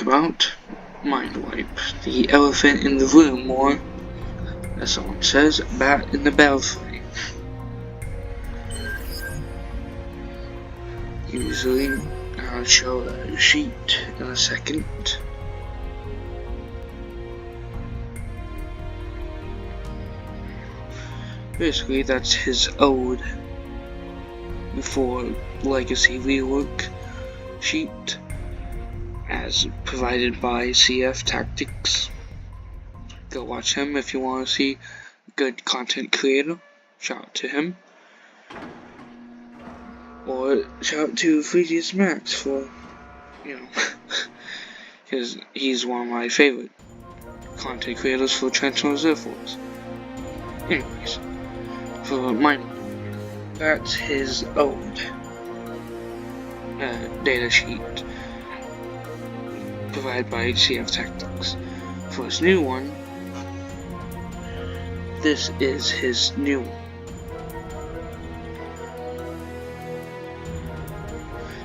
about Mindwipe, the elephant in the room, or, as someone says, bat in the belfry. Usually, I'll show a sheet in a second. Basically, that's his ode before Legacy rework sheet, as provided by CF Tactics. Go watch him if you want to see good content creator. Shout out to him. Or shout out to 3ds Max for, because he's one of my favorite content creators for Transformers Zeta Force. Anyways, for mine, that's his old data sheet provided by CF Tactics. For his new one, this is his new one.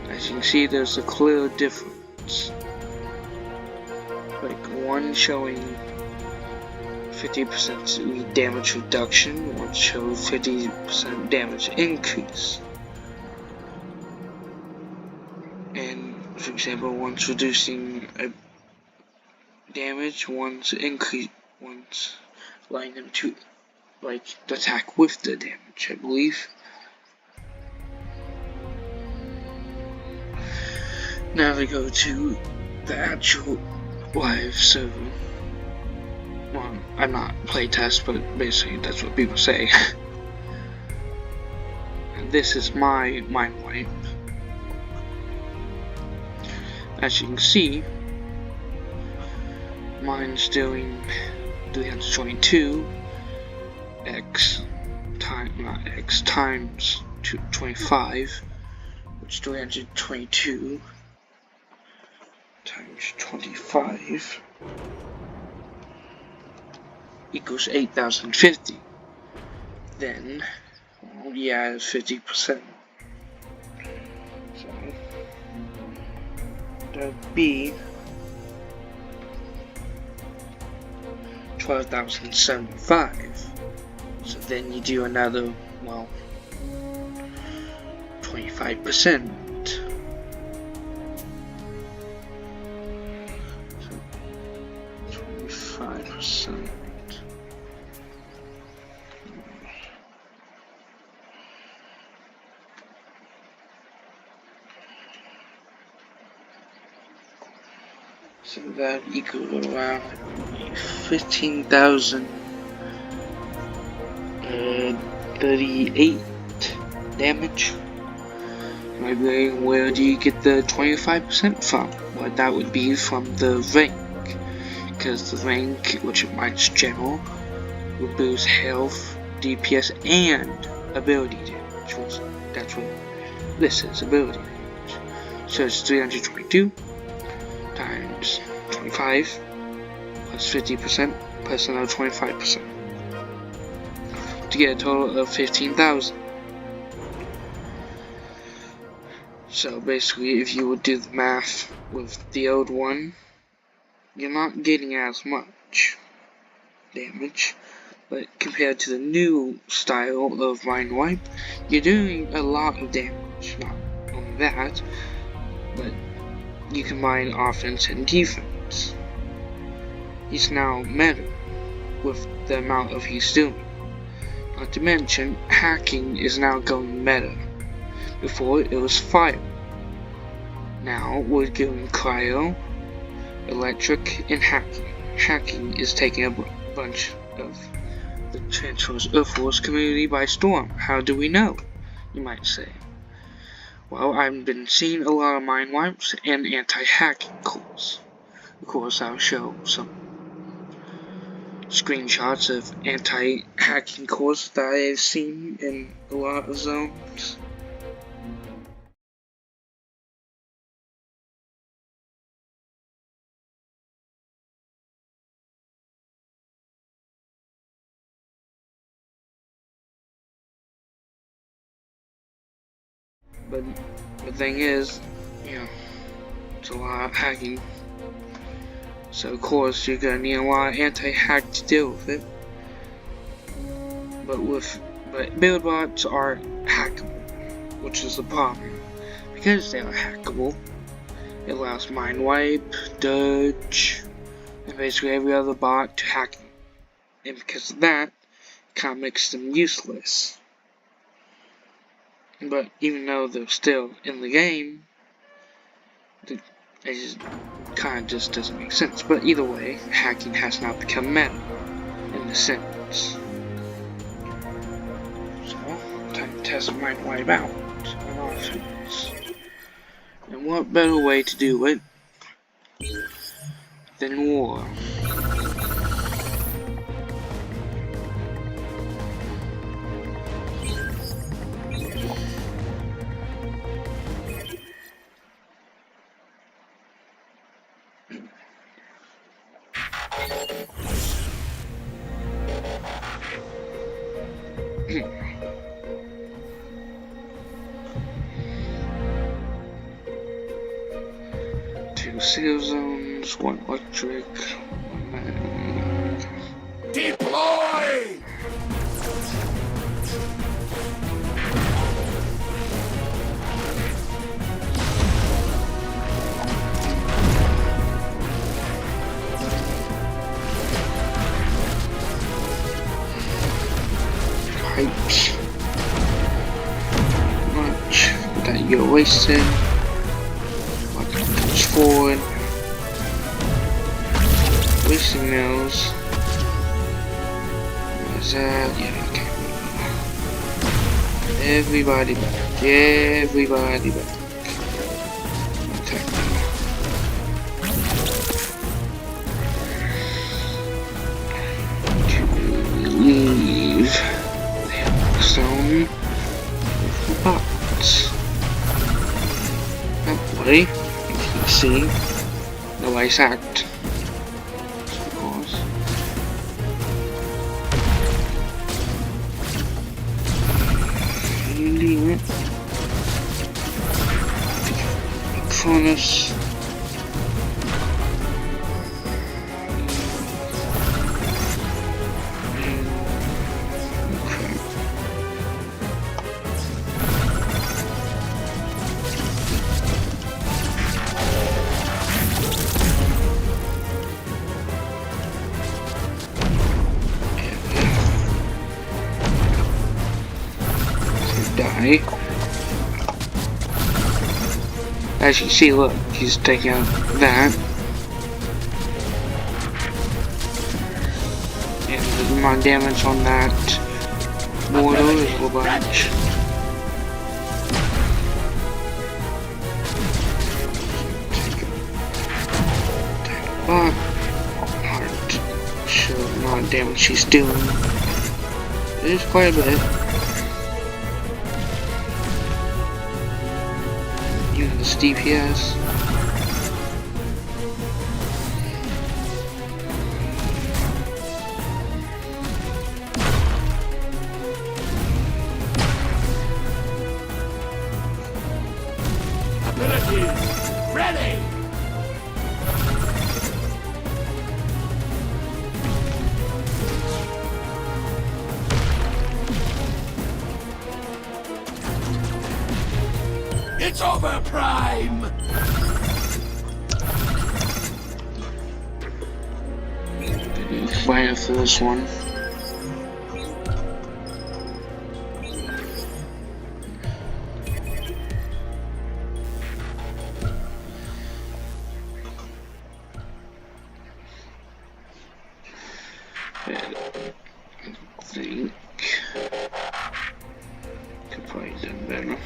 As you can see, there's a clear difference. Like one showing 50% damage reduction, one shows 50% damage increase. And for example, one's reducing damage, one's allowing them to attack with the damage, I believe. Now we go to the actual live server. Well, I'm not playtest, but basically that's what people say. And this is my Mindwipe. As you can see, mine's doing 322 times 25, which is 322 times 25 equals 8,050. Then, well, yeah, 50%. So that'd be 12,075. So then you do another, 25%. So 25%. So that equals around 15,038 damage. Maybe where do you get the 25% from? Well, that would be from the rank, because the rank, which mine's general, will boost health, DPS, and ability damage. That's what this is, ability damage. So it's 322 times 25 plus 50% plus another 25% to get a total of 15,000. So basically, if you would do the math with the old one, you're not getting as much damage, but compared to the new style of Mindwipe, you're doing a lot of damage. Not only that, but you combine offense and defense. He's now meta with the amount of he's doing. Not to mention, hacking is now going meta. Before it was fire. Now we're doing cryo, electric, and hacking. Hacking is taking a bunch of the Transformers Earth Wars community by storm. How do we know? You might say. Well, I've been seeing a lot of Mindwipes and anti-hacking cores. Of course, I'll show some screenshots of anti-hacking cores that I've seen in a lot of zones. But the thing is, it's a lot of hacking So of course you're gonna need a lot of anti-hack to deal with it. But build bots are hackable, which is the problem. Because they are hackable, it allows Mindwipe, Dodge, and basically every other bot to hack them. And because of that, it kind of makes them useless. But even though they're still in the game, it just kind of just doesn't make sense. But either way, hacking has not become meta in a sense. So, time to test Mindwipe out on offense. And what better way to do it than war? Two seal zones, one electric, one mag. Deploy! Pipes. Much that you're wasting. Push forward. Wasting mills. Where's that? Yeah, okay. Everybody back. Everybody back. Okay. To leave the zone with the bots. That way. See, no ice act. Of course. Leave it. Furnace. Die. As you see, look, he's taking out that. And there's more damage on that mortar is a little bunch. But hard. Show the amount of damage she's doing. It is quite a bit. This DPS. Abilities ready. It's over, Prime! Fire for this one. I think could probably do better.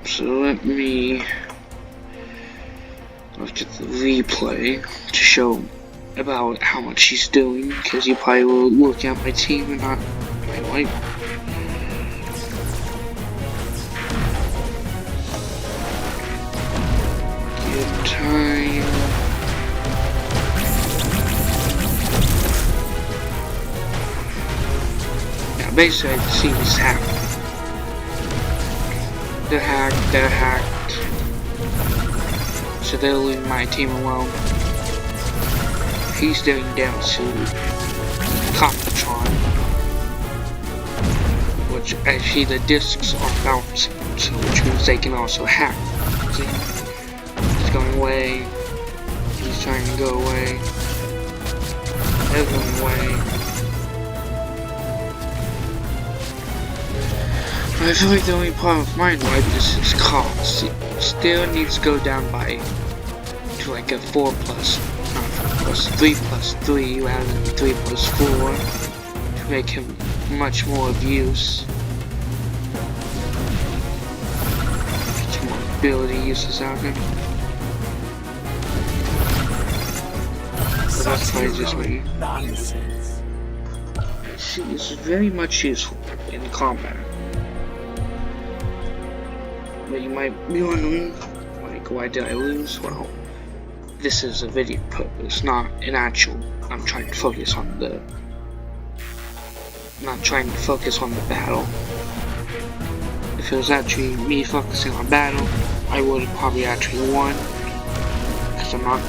So let me look at the replay to show about how much she's doing, because you probably will look at my team and not my wipe. Give time. Yeah, basically I see this happen. They're hacked. So they're leaving my team alone. He's doing damage to Coppertron, which actually the discs are bouncing, so which means they can also hack. See? He's going away. He's trying to go away. They're going away. I feel like the only problem with Mindwipe is its cost. It still needs to go down by to like a 4 plus, not 4 plus, 3 plus 3 rather than 3 plus 4 to make him much more of use. Get some more ability uses out of him. But that's probably just me. Nonsense. She is very much useful in combat. But you might be wondering, like, why did I lose? Well, this is a video purpose, not an actual. I'm trying to focus on the. Not trying to focus on the battle. If it was actually me focusing on battle, I would have probably actually won. Because I'm not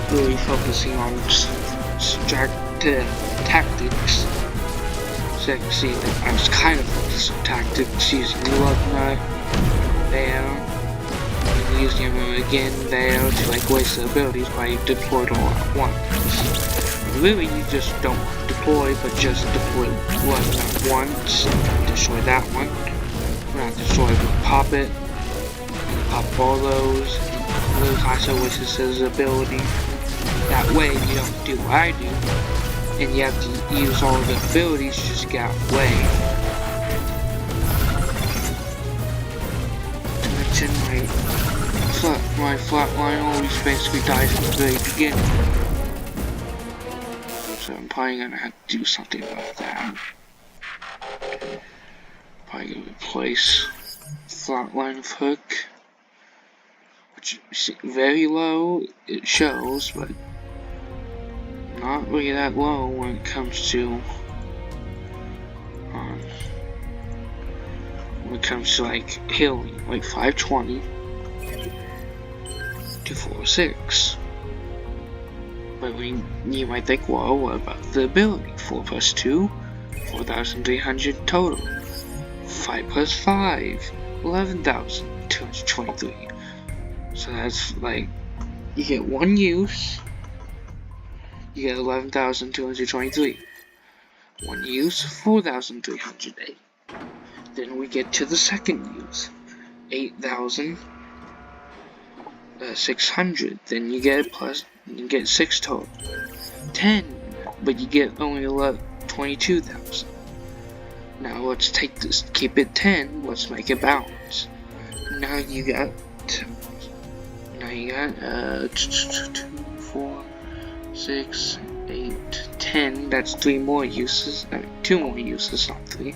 really focusing on tactics. So you can see that I was kind of focused on tactics using the Lug Nut. There, and using him again there to like waste the abilities by deployed all at once. Really, you just don't deploy, but just deploy one at once, destroy that one. Not destroy, but pop it, pop all those also wastes his ability. That way, you don't do what I do, and you have to use all the abilities just to get out of the way. My flatline always basically dies from the very beginning. So I'm probably gonna have to do something about that. Probably gonna replace flatline of Hook, which is very low, it shows, but not really that low when it comes to like healing, like 520 to 406. But you might think, well, what about the ability? 4 plus 2, 4,300 total. 5 plus 5, 11,223. So that's like, you get one use, you get 11,223. One use, 4,308. Then we get to the second use, 8,600. Then you get you get 6 total. 10, but you get only 22,000. Now let's take this, keep it 10. Let's make it balance. Now you got 2, 4, 6, 8, 10. That's 3 more uses. 2 more uses, not 3.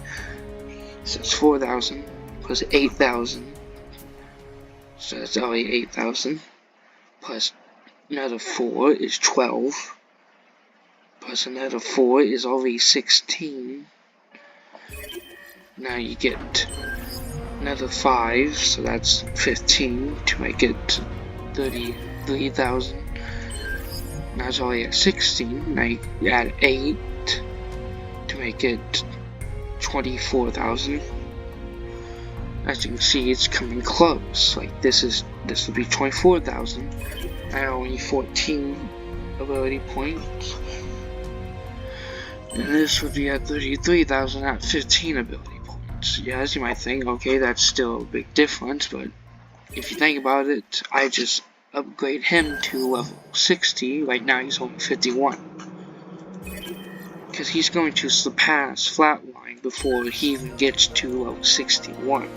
So it's 4,000 plus 8,000. So that's already 8,000. Plus another 4 is 12. Plus another 4 is already 16. Now you get another 5, so that's 15 to make it 33,000. Now it's already at 16. Now you add 8 to make it 24,000. As you can see, it's coming close. Like this would be 24,000. And only 14 ability points. And this would be at 33,000 at 15 ability points. Yes, you might think, okay, that's still a big difference, but if you think about it, I just upgrade him to level 60. Right now he's only 51. Because he's going to surpass Flatline before he even gets to level 61.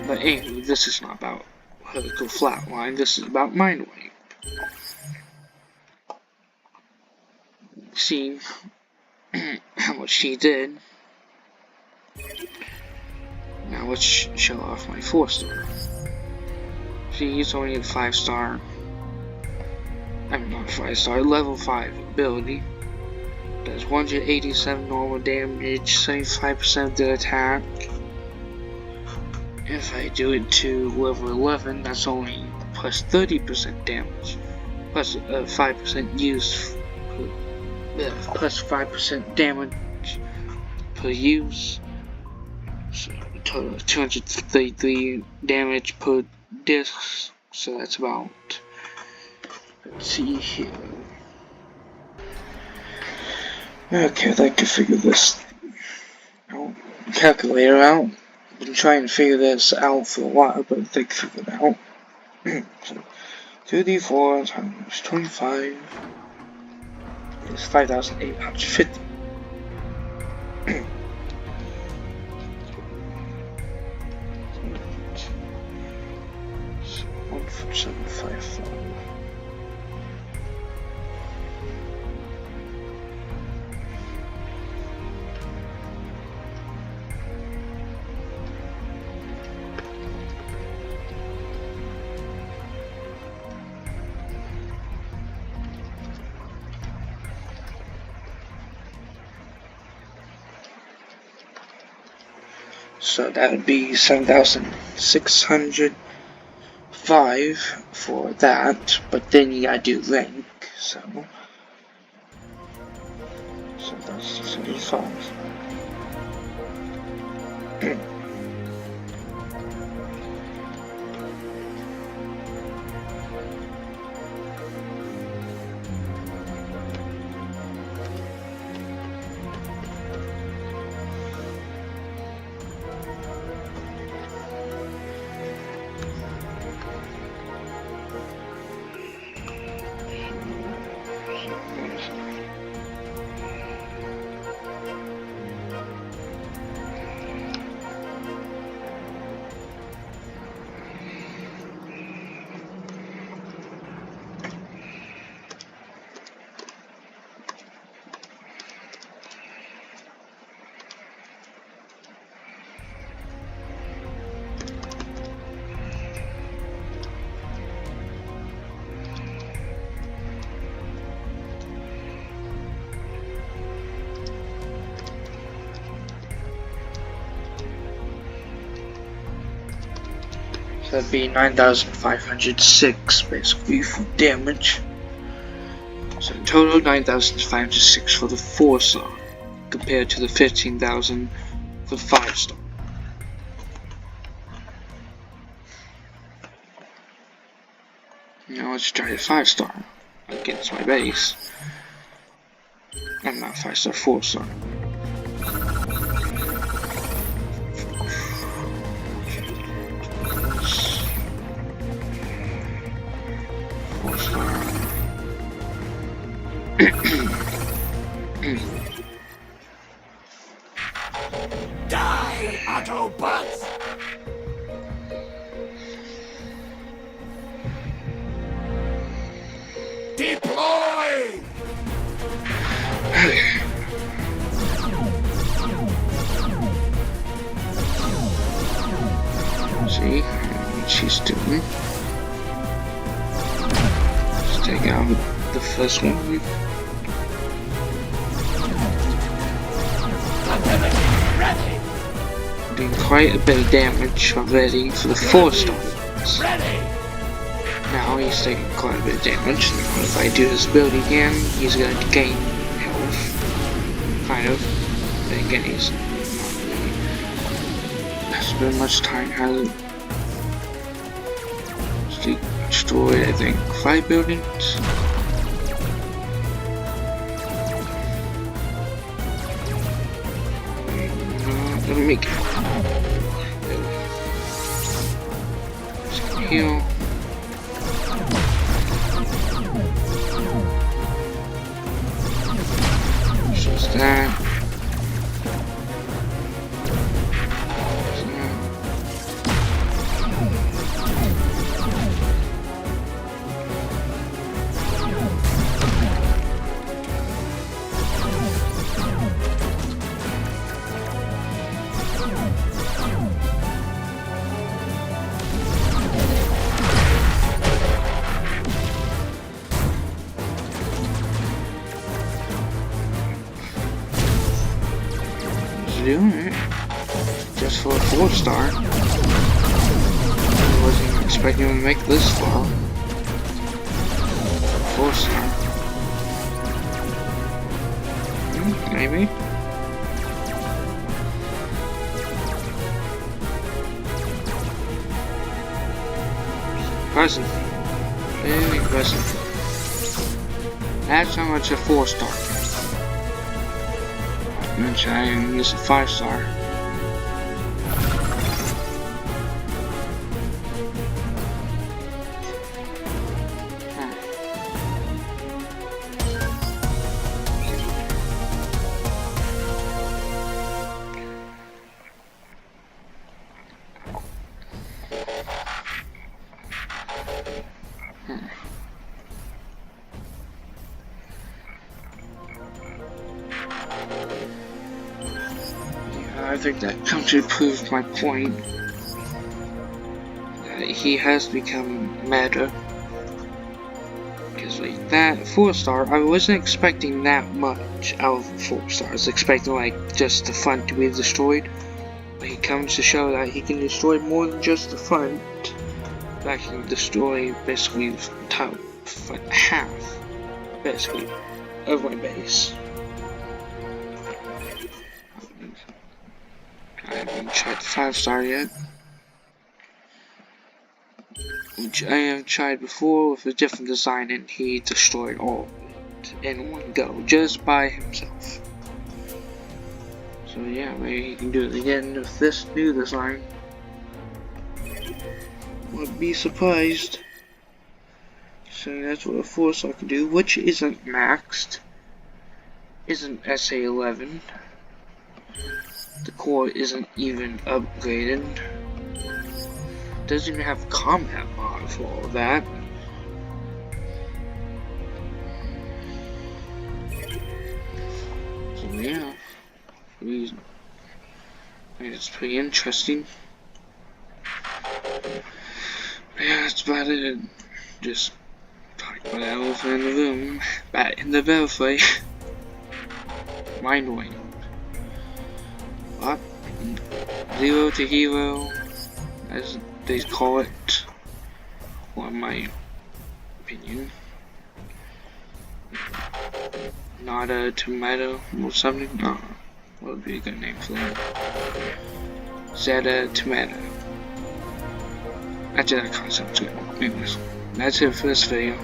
But anyway, this is not about Vertical Flatline, this is about Mindwipe. See how much he did. Now let's show off my 4-star. See, he's only a 5-star. I'm not 5-star, level 5 ability. Does 187 normal damage, 75% of the attack. If I do it to level 11, that's only plus 30% damage, plus 5% use, plus 5% damage per use. So a total of 233 damage per disc. So that's about. Let's see here. Okay, I'd like to figure this calculator out. I've been trying to figure this out for a while, but I think I figured it out. So 2d4 times 25 is 5,850. 1,755. So that would be 7,605 for that, but then you gotta do rank, so 7,605. So that'd be 9,506 basically for damage. So in total 9,506 for the 4-star, compared to the 15,000 for the 5-star. Now let's try the 5-star against my base. I'm not 5-star, 4-star. Die, Autobots! Deploy! See what she's doing. Let's take out the first one. Doing quite a bit of damage already for the 4-stars. Now he's taking quite a bit of damage. Now if I do his ability again, he's going to gain health. Kind of. But again, he's not really. Hasn't spent much time, has it? Destroyed, I think, 5 buildings. Let me make it. Heal. Just that. Doing it just for a 4-star. expecting him to make this far. 4-star. Maybe. Impressive. Very impressive. That's how much a 4-star. Mention I didn't use a 5-star. I think that comes to prove my point that he has become meta. Because like that 4-star, I wasn't expecting that much out of a 4-star. I was expecting like just the front to be destroyed. But he comes to show that he can destroy more than just the front. That he can destroy basically the top half, basically, of my base. I haven't tried the 5-star yet, which I have tried before with a different design, and he destroyed all of it in one go, just by himself. So yeah, maybe he can do it again with this new design. Wouldn't be surprised. So that's what a 4-star can do, which isn't maxed, isn't SA11. The core isn't even upgraded. Doesn't even have combat mod for all of that. So yeah, it's pretty interesting. Yeah, that's about it. Just talk about the elephant in the room. Back in the belfry. Mindwipe. What? 0 to hero, as they call it, or in my opinion. Nada to meta or something? No, what would be a good name for that? Zeta to meta. Actually, that concept's good. Anyways, that's it for this video.